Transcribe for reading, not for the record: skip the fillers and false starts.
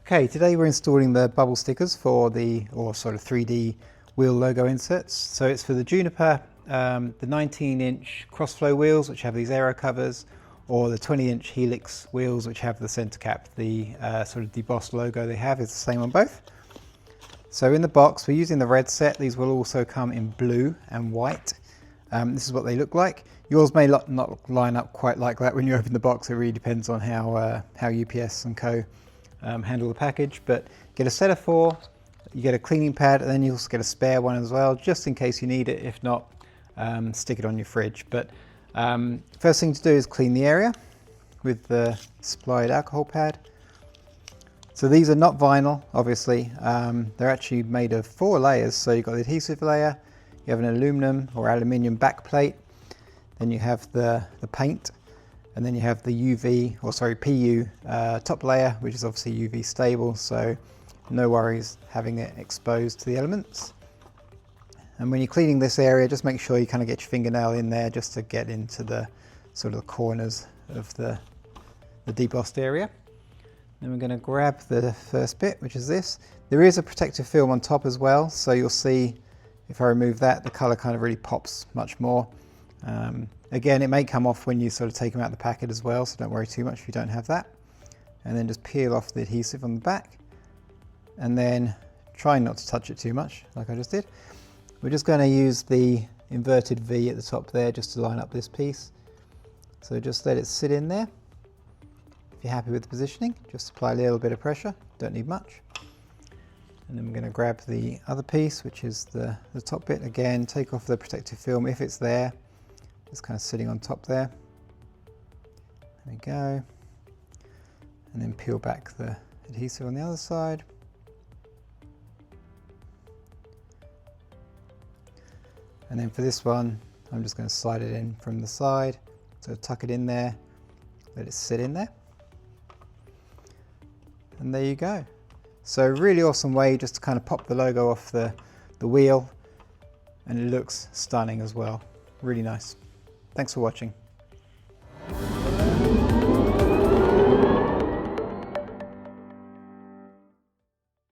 Okay, today we're installing the bubble stickers for or sort of 3D wheel logo inserts. So it's for the Juniper, the 19-inch crossflow wheels, which have these aero covers, or the 20-inch helix wheels, which have the center cap. The sort of debossed logo they have is the same on both. So in the box, we're using the red set. These will also come in blue and white. This is what they look like. Yours may not line up quite like that when you open the box. It really depends on how UPS and Co. Handle the package, but get a set of 4, you get a cleaning pad, and then you also get a spare one as well, just in case you need it. If not, stick it on your fridge. But first thing to do is clean the area with the supplied alcohol pad. So these are not vinyl, obviously. They're actually made of 4 layers. So you've got the adhesive layer, you have an aluminum or aluminium back plate, then you have the paint, and then you have the PU top layer, which is obviously UV stable, so no worries having it exposed to the elements. And when you're cleaning this area, just make sure you kind of get your fingernail in there just to get into the sort of the corners of the debossed area. Then we're going to grab the first bit, which is this. There is a protective film on top as well, so you'll see if I remove that, the color kind of really pops much more. Again, it may come off when you sort of take them out of the packet as well, so don't worry too much if you don't have that. And then just peel off the adhesive on the back, and then try not to touch it too much like I just did. We're just going to use the inverted V at the top there just to line up this piece. So just let it sit in there. If you're happy with the positioning, just apply a little bit of pressure, don't need much. And then we're going to grab the other piece, which is the top bit. Again, take off the protective film if it's there. It's kind of sitting on top there. There we go. And then peel back the adhesive on the other side. And then for this one, I'm just going to slide it in from the side. So tuck it in there, let it sit in there. And there you go. So really awesome way just to kind of pop the logo off the wheel, and it looks stunning as well. Really nice. Thanks for watching.